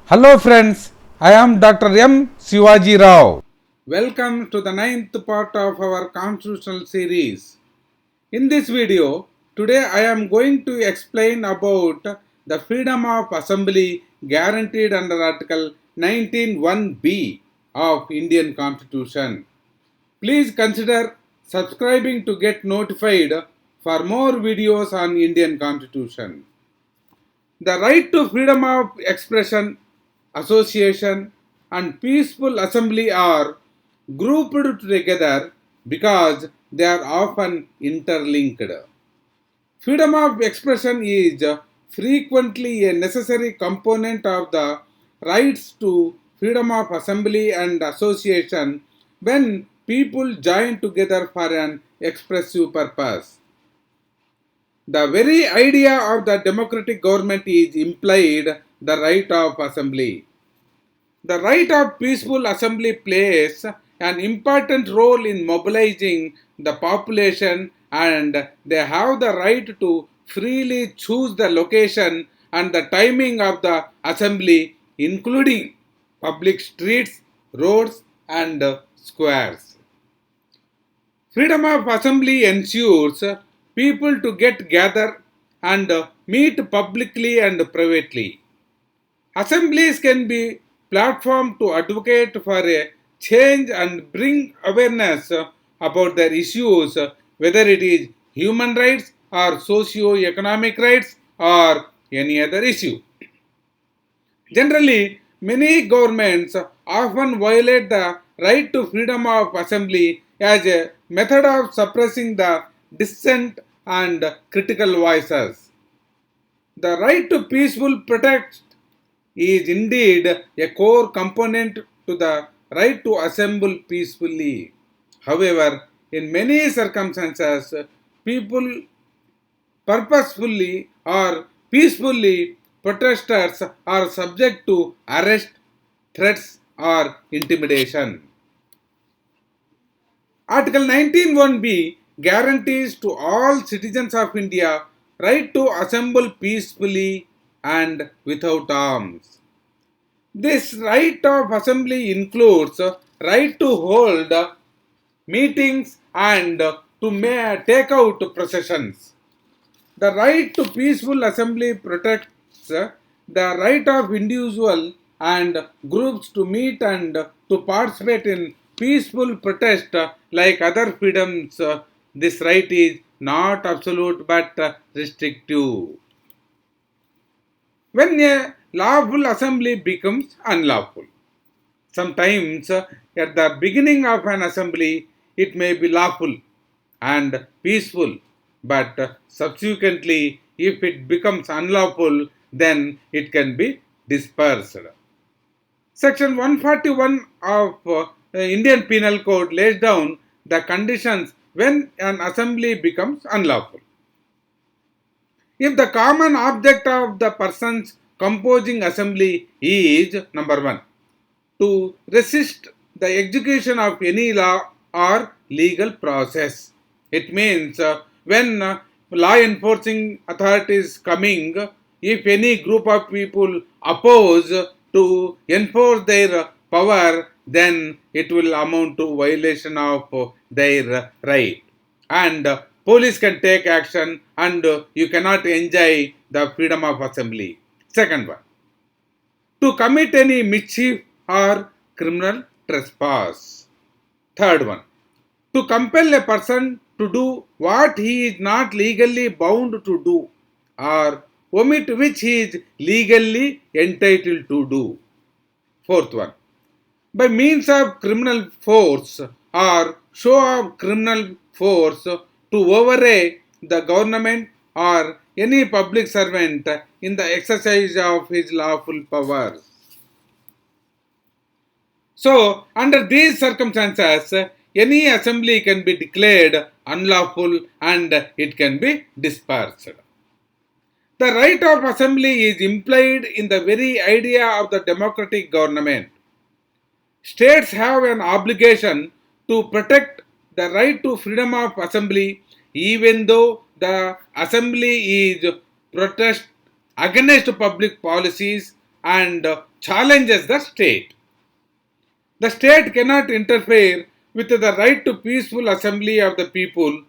Hello friends, I am Dr. M. Sivaji Rao. Welcome to the ninth part of our constitutional series. In this video, today I am going to explain about the freedom of assembly guaranteed under Article 19(1)(b) of Indian Constitution. Please consider subscribing to get notified for more videos on Indian Constitution. The right to freedom of expression, association, and peaceful assembly are grouped together because they are often interlinked. Freedom of expression is frequently a necessary component of the rights to freedom of assembly and association when people join together for an expressive purpose. The very idea of the democratic government is implied the right of assembly. The right of peaceful assembly plays an important role in mobilizing the population, and they have the right to freely choose the location and the timing of the assembly, including public streets, roads, and squares. Freedom of assembly ensures people to get gather and meet publicly and privately. Assemblies can be platform to advocate for a change and bring awareness about their issues, whether it is human rights or socio-economic rights or any other issue. Generally, many governments often violate the right to freedom of assembly as a method of suppressing the dissent and critical voices. The right to peaceful protest is indeed a core component to the right to assemble peacefully. However, in many circumstances, people purposefully or peacefully protesters are subject to arrest, threats, or intimidation. Article 19(1)(b) guarantees to all citizens of India right to assemble peacefully and without arms. This right of assembly includes right to hold meetings and to take out processions. The right to peaceful assembly protects the right of individual and groups to meet and to participate in peaceful protest like other freedoms. This right is not absolute but restrictive. When a lawful assembly becomes unlawful, sometimes at the beginning of an assembly it may be lawful and peaceful, but subsequently, if it becomes unlawful, then it can be dispersed. Section 141 of the Indian Penal Code lays down the conditions when an assembly becomes unlawful. If the common object of the persons composing assembly is number one, to resist the execution of any law or legal process. It means when law enforcing authorities coming, if any group of people oppose to enforce their power, then it will amount to violation of their right. And police can take action and you cannot enjoy the freedom of assembly. Second one, to commit any mischief or criminal trespass. Third one, to compel a person to do what he is not legally bound to do or omit which he is legally entitled to do. Fourth one, by means of criminal force or show of criminal force to override the government or any public servant in the exercise of his lawful powers. So, under these circumstances, any assembly can be declared unlawful and it can be dispersed. The right of assembly is implied in the very idea of the democratic government. States have an obligation to protect the right to freedom of assembly even though the assembly is protest against public policies and challenges the state. The state cannot interfere with the right to peaceful assembly of the people,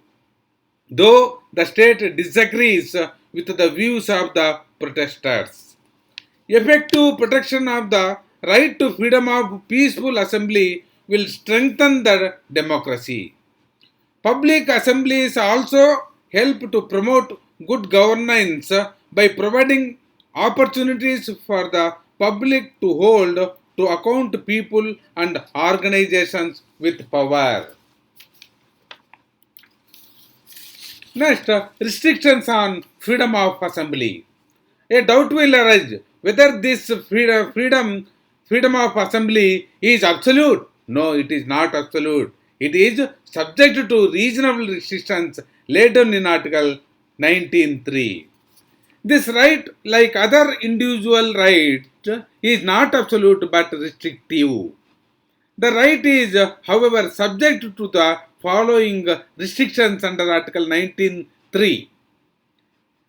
though the state disagrees with the views of the protesters. Effective protection of the right to freedom of peaceful assembly will strengthen the democracy. Public assemblies also help to promote good governance by providing opportunities for the public to hold to account people and organizations with power. Next, restrictions on freedom of assembly. A doubt will arise whether this freedom of assembly is absolute. No, it is not absolute. It is subject to reasonable restrictions laid down in Article 19.3. This right, like other individual rights, is not absolute but restrictive. The right is, however, subject to the following restrictions under Article 19.3.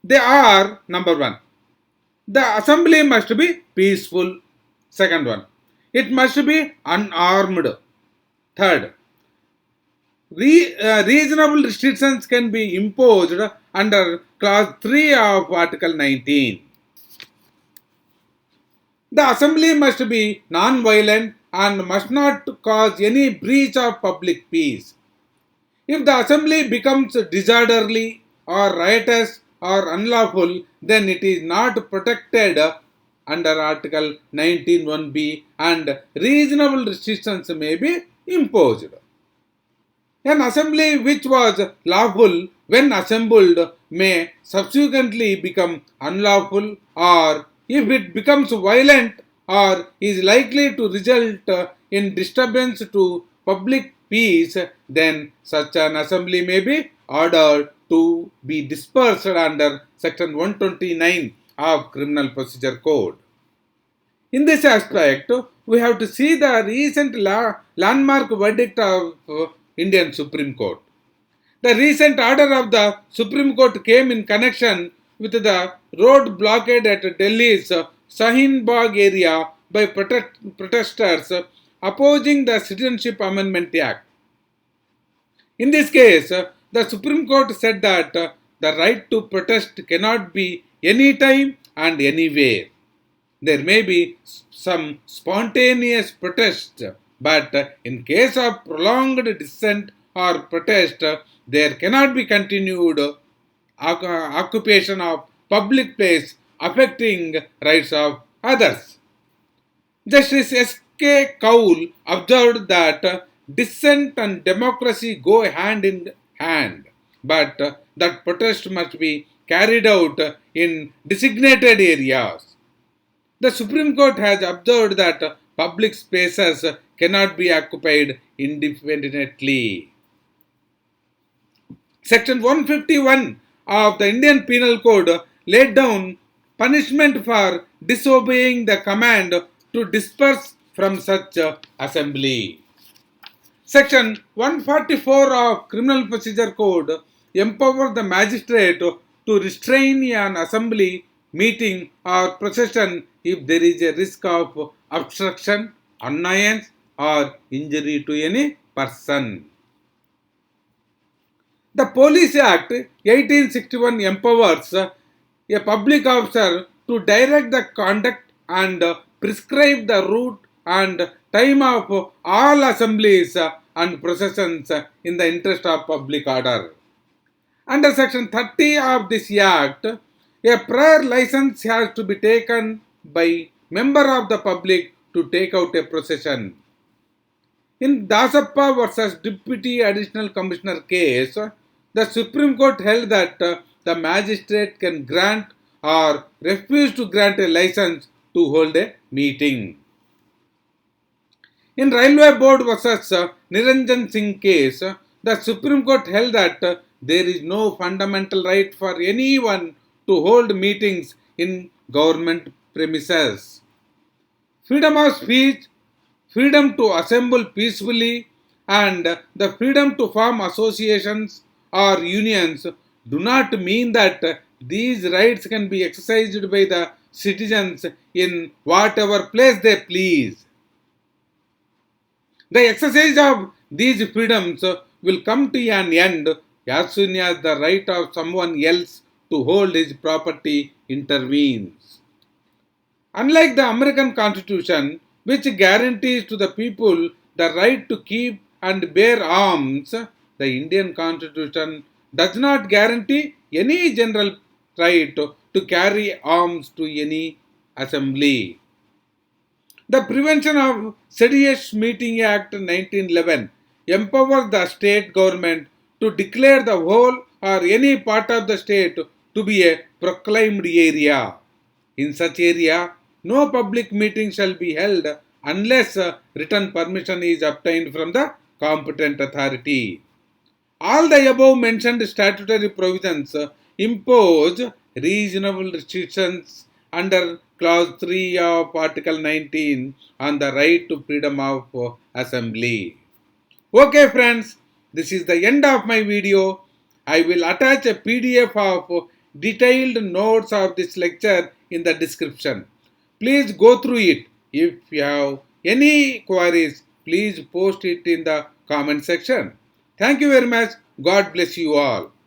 They are: number one, the assembly must be peaceful. Second one, it must be unarmed. Third, reasonable restrictions can be imposed under clause 3 of Article 19. The assembly must be non-violent and must not cause any breach of public peace. If the assembly becomes disorderly or riotous or unlawful, then it is not protected under Article 19(1)(b) and reasonable restrictions may be imposed. An assembly which was lawful when assembled may subsequently become unlawful, or if it becomes violent or is likely to result in disturbance to public peace, then such an assembly may be ordered to be dispersed under Section 129 of Criminal Procedure Code. In this aspect, we have to see the recent landmark verdict of Indian Supreme Court. The recent order of the Supreme Court came in connection with the road blockade at Delhi's Shaheen Bagh area by protesters opposing the Citizenship Amendment Act. In this case, the Supreme Court said that the right to protest cannot be anytime and anywhere. There may be some spontaneous protest, but in case of prolonged dissent or protest, there cannot be continued occupation of public place affecting rights of others. Justice S.K. Kaul observed that dissent and democracy go hand in hand, but that protest must be carried out in designated areas. The Supreme Court has observed that public spaces cannot be occupied indefinitely. Section 151 of the Indian Penal Code laid down punishment for disobeying the command to disperse from such assembly. Section 144 of Criminal Procedure Code empowers the magistrate to restrain an assembly, meeting or procession if there is a risk of obstruction, annoyance or injury to any person. The Police Act 1861 empowers a public officer to direct the conduct and prescribe the route and time of all assemblies and processions in the interest of public order. Under Section 30 of this Act, a prior license has to be taken by member of the public to take out a procession. In Dasappa versus Deputy Additional Commissioner case, the Supreme Court held that the magistrate can grant or refuse to grant a license to hold a meeting. In Railway Board versus Niranjan Singh case, the Supreme Court held that there is no fundamental right for anyone to hold meetings in government premises. Freedom of speech, freedom to assemble peacefully, and the freedom to form associations or unions do not mean that these rights can be exercised by the citizens in whatever place they please. The exercise of these freedoms will come to an end as soon as the right of someone else to hold his property intervenes. Unlike the American Constitution, which guarantees to the people the right to keep and bear arms, the Indian Constitution does not guarantee any general right to carry arms to any assembly. The Prevention of Sedition Meeting Act 1911 empowers the state government to declare the whole or any part of the state to be a proclaimed area. In such area, no public meeting shall be held unless written permission is obtained from the competent authority. All the above mentioned statutory provisions impose reasonable restrictions under Clause 3 of Article 19 on the right to freedom of assembly. Okay friends, this is the end of my video. I will attach a PDF of detailed notes of this lecture in the description. Please go through it. If you have any queries, please post it in the comment section. Thank you very much. God bless you all.